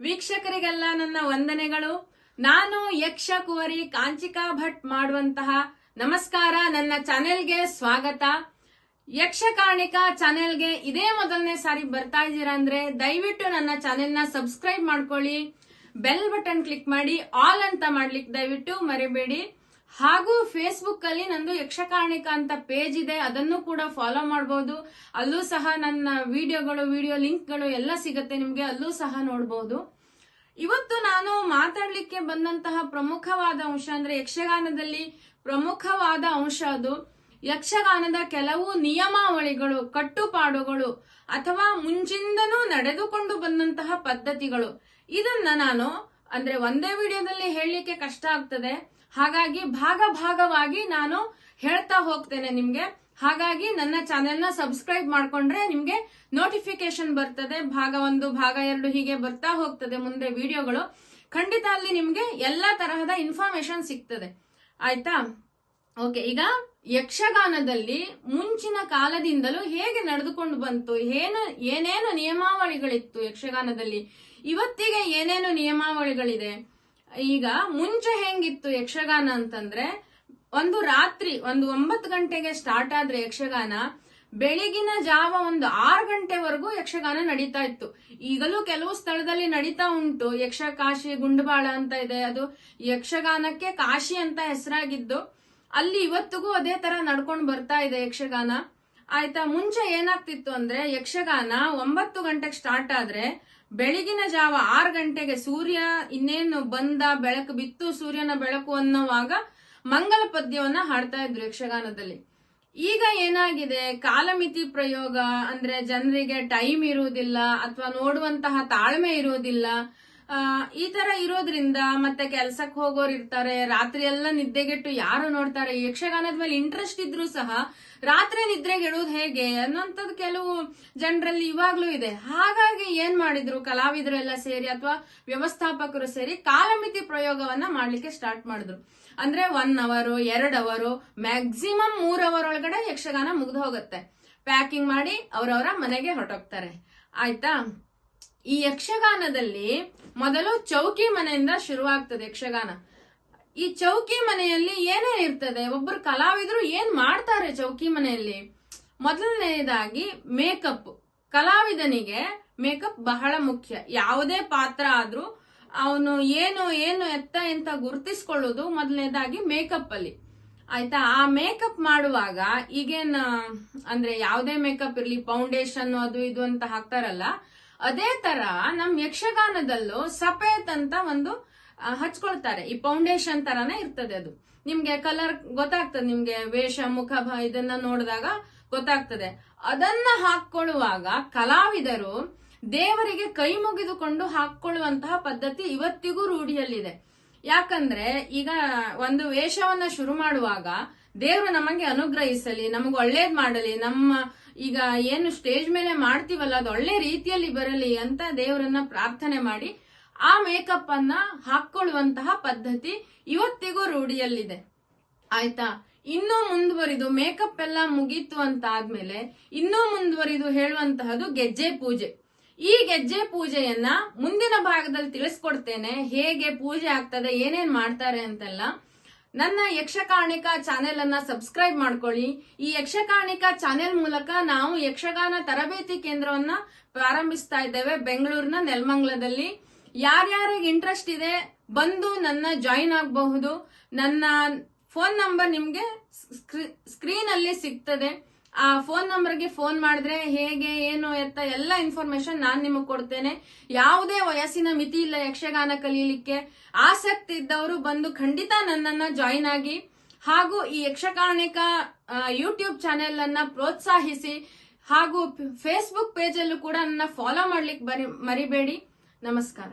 ವೀಕ್ಷಕರಿಗೆಲ್ಲ ನನ್ನ ವಂದನೆಗಳು. ನಾನು ಯಕ್ಷ ಕುವರಿ ಕಾಂಚಿಕಾ ಭಟ್ ಮಾಡುವಂತಹ ನಮಸ್ಕಾರ. ನನ್ನ ಚಾನೆಲ್ಗೆ ಸ್ವಾಗತ. ಯಕ್ಷಕಾಣಿಕಾ ಚಾನೆಲ್ಗೆ ಇದೇ ಮೊದಲನೇ ಸಾರಿ ಬರ್ತಾ ಇದ್ದೀರಾ ಅಂದ್ರೆ ದಯವಿಟ್ಟು ನನ್ನ ಚಾನೆಲ್ನ ಸಬ್ಸ್ಕ್ರೈಬ್ ಮಾಡ್ಕೊಳ್ಳಿ, ಬೆಲ್ ಬಟನ್ ಕ್ಲಿಕ್ ಮಾಡಿ, ಆಲ್ ಅಂತ ಮಾಡ್ಲಿಕ್ಕೆ ದಯವಿಟ್ಟು ಮರಿಬೇಡಿ. ಹಾಗೂ ಫೇಸ್ಬುಕ್ ಅಲ್ಲಿ ನಂದು ಯಕ್ಷಕಾಣಿಕಾ ಅಂತ ಪೇಜ್ ಇದೆ, ಅದನ್ನು ಕೂಡ ಫಾಲೋ ಮಾಡಬಹುದು. ಅಲ್ಲೂ ಸಹ ನನ್ನ ವಿಡಿಯೋ ಲಿಂಕ್ಗಳು ಎಲ್ಲ ಸಿಗುತ್ತೆ ನಿಮ್ಗೆ, ಅಲ್ಲೂ ಸಹ ನೋಡಬಹುದು. ಇವತ್ತು ನಾನು ಮಾತಾಡ್ಲಿಕ್ಕೆ ಬಂದಂತಹ ಪ್ರಮುಖವಾದ ಅಂಶ ಅಂದ್ರೆ ಯಕ್ಷಗಾನದಲ್ಲಿ ಪ್ರಮುಖವಾದ ಅಂಶ ಅದು ಯಕ್ಷಗಾನದ ಕೆಲವು ನಿಯಮಾವಳಿಗಳು, ಕಟ್ಟುಪಾಡುಗಳು ಅಥವಾ ಮುಂಚಿಂದನೂ ನಡೆದುಕೊಂಡು ಬಂದಂತಹ ಪದ್ಧತಿಗಳು. ಇದನ್ನ ನಾನು ಅಂದ್ರೆ ಒಂದೇ ವಿಡಿಯೋದಲ್ಲಿ ಹೇಳಲಿಕ್ಕೆ ಕಷ್ಟ ಆಗ್ತದೆ, ಹಾಗಾಗಿ ಭಾಗವಾಗಿ ನಾನು ಹೇಳ್ತಾ ಹೋಗ್ತೇನೆ ನಿಮ್ಗೆ. ಹಾಗಾಗಿ ನನ್ನ ಚಾನೆಲ್ನ ಸಬ್ಸ್ಕ್ರೈಬ್ ಮಾಡ್ಕೊಂಡ್ರೆ ನಿಮ್ಗೆ ನೋಟಿಫಿಕೇಶನ್ ಬರ್ತದೆ. ಭಾಗ 1, ಭಾಗ 2 ಹೀಗೆ ಬರ್ತಾ ಹೋಗ್ತದೆ ಮುಂದೆ ವಿಡಿಯೋಗಳು. ಖಂಡಿತ ಅಲ್ಲಿ ನಿಮ್ಗೆ ಎಲ್ಲಾ ತರಹದ ಇನ್ಫಾರ್ಮೇಶನ್ ಸಿಗ್ತದೆ, ಆಯ್ತಾ? ಓಕೆ, ಈಗ ಯಕ್ಷಗಾನದಲ್ಲಿ ಮುಂಚಿನ ಕಾಲದಿಂದಲೂ ಹೇಗೆ ನಡೆದುಕೊಂಡು ಬಂತು, ಏನೇನು ನಿಯಮಾವಳಿಗಳಿತ್ತು ಯಕ್ಷಗಾನದಲ್ಲಿ, ಇವತ್ತಿಗೆ ಏನೇನು ನಿಯಮಾವಳಿಗಳಿದೆ. ಈಗ ಮುಂಚೆ ಹೆಂಗಿತ್ತು ಯಕ್ಷಗಾನ ಅಂತಂದ್ರೆ, ಒಂದು ರಾತ್ರಿ 9 ಗಂಟೆಗೆ ಸ್ಟಾರ್ಟ್ ಆದ್ರೆ ಯಕ್ಷಗಾನ ಬೆಳಗಿನ ಜಾವ 6 ಗಂಟೆವರೆಗೂ ಯಕ್ಷಗಾನ ನಡೀತಾ ಇತ್ತು. ಈಗಲೂ ಕೆಲವು ಸ್ಥಳದಲ್ಲಿ ನಡೀತಾ ಉಂಟು. ಯಕ್ಷ ಕಾಶಿ ಗುಂಡಬಾಳ ಅಂತ ಇದೆ, ಅದು ಯಕ್ಷಗಾನಕ್ಕೆ ಕಾಶಿ ಅಂತ ಹೆಸರಾಗಿದ್ದು, ಅಲ್ಲಿ ಇವತ್ತಿಗೂ ಅದೇ ತರ ನಡ್ಕೊಂಡು ಬರ್ತಾ ಇದೆ ಯಕ್ಷಗಾನ, ಆಯ್ತಾ? ಮುಂಚೆ ಏನಾಗ್ತಿತ್ತು ಅಂದ್ರೆ ಯಕ್ಷಗಾನ 9 ಗಂಟೆಗೆ ಸ್ಟಾರ್ಟ್ ಆದ್ರೆ ಬೆಳಗಿನ ಜಾವ 6 ಗಂಟೆಗೆ ಸೂರ್ಯ ಇನ್ನೇನು ಬಂದ, ಬೆಳಕು ಬಿತ್ತು, ಸೂರ್ಯನ ಬೆಳಕು ಅನ್ನೋವಾಗ ಮಂಗಲ ಪದ್ಯವನ್ನ ಹಾಡ್ತಾ ಇದ್ರು ಯಕ್ಷಗಾನದಲ್ಲಿ. ಈಗ ಏನಾಗಿದೆ, ಕಾಲಮಿತಿ ಪ್ರಯೋಗ ಅಂದ್ರೆ ಜನರಿಗೆ ಟೈಮ್ ಇರುವುದಿಲ್ಲ ಅಥವಾ ನೋಡುವಂತಹ ತಾಳ್ಮೆ ಇರುವುದಿಲ್ಲ. ಈ ತರ ಇರೋದ್ರಿಂದ ಮತ್ತೆ ಕೆಲ್ಸಕ್ಕೆ ಹೋಗೋರು ಇರ್ತಾರೆ, ರಾತ್ರಿ ಎಲ್ಲ ನಿದ್ದೆಗೆಟ್ಟು ಯಾರು ನೋಡ್ತಾರೆ. ಯಕ್ಷಗಾನದ ಮೇಲೆ ಇಂಟ್ರೆಸ್ಟ್ ಇದ್ರೂ ಸಹ ರಾತ್ರಿ ನಿದ್ರೆಗೆಡುವುದು ಹೇಗೆ ಅನ್ನೋಂಥದ್ದು ಕೆಲವು ಜನರಲ್ಲಿ ಇವಾಗ್ಲೂ ಇದೆ. ಹಾಗಾಗಿ ಏನ್ ಮಾಡಿದ್ರು, ಕಲಾವಿದರು ಎಲ್ಲ ಸೇರಿ ಅಥವಾ ವ್ಯವಸ್ಥಾಪಕರು ಸೇರಿ ಕಾಲಮಿತಿ ಪ್ರಯೋಗವನ್ನ ಮಾಡ್ಲಿಕ್ಕೆ ಸ್ಟಾರ್ಟ್ ಮಾಡಿದ್ರು. ಅಂದ್ರೆ 1 ಅವರ್ 2 ಅವರ್ ಮ್ಯಾಕ್ಸಿಮಮ್ 3 ಅವರ್ ಒಳಗಡೆ ಯಕ್ಷಗಾನ ಮುಗ್ದು ಹೋಗುತ್ತೆ. ಪ್ಯಾಕಿಂಗ್ ಮಾಡಿ ಅವರವರ ಮನೆಗೆ ಹೊರಟೋಗ್ತಾರೆ, ಆಯ್ತಾ? ಈ ಯಕ್ಷಗಾನದಲ್ಲಿ ಮೊದಲು ಚೌಕಿ ಮನೆಯಿಂದ ಶುರುವಾಗ್ತದೆ ಯಕ್ಷಗಾನ. ಈ ಚೌಕಿ ಮನೆಯಲ್ಲಿ ಏನೇನ್ ಇರ್ತದೆ, ಒಬ್ಬರು ಕಲಾವಿದರು ಏನ್ ಮಾಡ್ತಾರೆ ಚೌಕಿ ಮನೆಯಲ್ಲಿ? ಮೊದಲನೇದಾಗಿ ಮೇಕಪ್. ಕಲಾವಿದನಿಗೆ ಮೇಕಪ್ ಬಹಳ ಮುಖ್ಯ. ಯಾವುದೇ ಪಾತ್ರ ಆದ್ರೂ ಅವನು ಏನು ಎತ್ತ ಗುರುತಿಸ್ಕೊಳ್ಳೋದು ಮೊದಲನೇದಾಗಿ ಮೇಕಪ್ ಅಲ್ಲಿ, ಆಯ್ತಾ? ಆ ಮೇಕಪ್ ಮಾಡುವಾಗ ಈಗೇನ್ ಅಂದ್ರೆ ಯಾವುದೇ ಮೇಕಪ್ ಇರ್ಲಿ, ಫೌಂಡೇಶನ್ ಅದು ಇದು ಅಂತ ಹಾಕ್ತಾರಲ್ಲ, ಅದೇ ತರ ನಮ್ ಯಕ್ಷಗಾನದಲ್ಲೂ ಸಫೇದ್ ಅಂತ ಒಂದು ಹಚ್ಕೊಳ್ತಾರೆ. ಈ ಫೌಂಡೇಶನ್ ತರಾನೇ ಇರ್ತದೆ ಅದು. ನಿಮ್ಗೆ ಕಲರ್ ಗೊತ್ತಾಗ್ತದೆ, ನಿಮ್ಗೆ ವೇಷ ಮುಖ ಇದನ್ನ ನೋಡಿದಾಗ ಗೊತ್ತಾಗ್ತದೆ. ಅದನ್ನ ಹಾಕೊಳ್ಳುವಾಗ ಕಲಾವಿದರು ದೇವರಿಗೆ ಕೈ ಮುಗಿದುಕೊಂಡು ಹಾಕೊಳ್ಳುವಂತಹ ಪದ್ಧತಿ ಇವತ್ತಿಗೂ ರೂಢಿಯಲ್ಲಿದೆ. ಯಾಕಂದ್ರೆ ಈಗ ಒಂದು ವೇಷವನ್ನ ಶುರು ಮಾಡುವಾಗ ದೇವರು ನಮಗೆ ಅನುಗ್ರಹಿಸಲಿ, ನಮಗ್ ಒಳ್ಳೇದ್ ಮಾಡಲಿ, ನಮ್ಮ ಈಗ ಏನು ಸ್ಟೇಜ್ ಮೇಲೆ ಮಾಡ್ತೀವಲ್ಲ ಅದು ಒಳ್ಳೆ ರೀತಿಯಲ್ಲಿ ಬರಲಿ ಅಂತ ದೇವರನ್ನ ಪ್ರಾರ್ಥನೆ ಮಾಡಿ ಆ ಮೇಕಪ್ ಅನ್ನ ಹಾಕೊಳ್ಳುವಂತಹ ಪದ್ಧತಿ ಇವತ್ತಿಗೂ ರೂಢಿಯಲ್ಲಿದೆ, ಆಯ್ತಾ? ಇನ್ನೂ ಮುಂದುವರಿದು ಮೇಕಪ್ ಎಲ್ಲ ಮುಗೀತು ಅಂತ ಆದ್ಮೇಲೆ ಇನ್ನೂ ಮುಂದುವರಿದು ಹೇಳುವಂತಹದ್ದು ಗೆಜ್ಜೆ ಪೂಜೆ. ಈ ಗೆಜ್ಜೆ ಪೂಜೆಯನ್ನ ಮುಂದಿನ ಭಾಗದಲ್ಲಿ ತಿಳಿಸ್ಕೊಡ್ತೇನೆ, ಹೇಗೆ ಪೂಜೆ ಆಗ್ತದೆ, ಏನೇನ್ ಮಾಡ್ತಾರೆ ಅಂತೆಲ್ಲ. ನನ್ನ ಯಕ್ಷಕಾಣಿಕಾ ಚಾನೆಲ್ ಅನ್ನ ಸಬ್ಸ್ಕ್ರೈಬ್ ಮಾಡ್ಕೊಳ್ಳಿ. ಈ ಯಕ್ಷಕಾಣಿಕಾ ಚಾನೆಲ್ ಮೂಲಕ ನಾವು ಯಕ್ಷಗಾನ ತರಬೇತಿ ಕೇಂದ್ರವನ್ನ ಪ್ರಾರಂಭಿಸ್ತಾ ಇದ್ದೇವೆ ಬೆಂಗಳೂರಿನ ನೆಲಮಂಗಲದಲ್ಲಿ. ಯಾರ್ಯಾರಿಗೆ ಇಂಟ್ರೆಸ್ಟ್ ಇದೆ ಬಂದು ನನ್ನ ಜಾಯಿನ್ ಆಗಬಹುದು. ನನ್ನ ಫೋನ್ ನಂಬರ್ ನಿಮ್ಗೆ ಸ್ಕ್ರೀನ್ ಅಲ್ಲಿ ಸಿಗ್ತದೆ. ಆ ಫೋನ್ ನಂಬರ್ಗೆ ಫೋನ್ ಮಾಡಿದ್ರೆ ಹೇಗೆ ಏನು ಎತ್ತ ಎಲ್ಲ ಇನ್ಫಾರ್ಮೇಶನ್ ನಾನ್ ನಿಮಗೆ ಕೊಡ್ತೇನೆ. ಯಾವುದೇ ವಯಸ್ಸಿನ ಮಿತಿ ಇಲ್ಲ ಯಕ್ಷಗಾನ ಕಲಿಯಲಿಕ್ಕೆ. ಆಸಕ್ತಿ ಇದ್ದವರು ಬಂದು ಖಂಡಿತ ನನ್ನನ್ನ ಜಾಯಿನ್ ಆಗಿ, ಹಾಗೂ ಈ ಯಕ್ಷಗಾನಿಕಾ ಯೂಟ್ಯೂಬ್ ಚಾನೆಲ್ ಅನ್ನ ಪ್ರೋತ್ಸಾಹಿಸಿ, ಹಾಗೂ ಫೇಸ್ಬುಕ್ ಪೇಜ್ ಅಲ್ಲೂ ಕೂಡ ನನ್ನ ಫಾಲೋ ಮಾಡ್ಲಿಕ್ಕೆ ಮರಿಬೇಡಿ. ನಮಸ್ಕಾರ.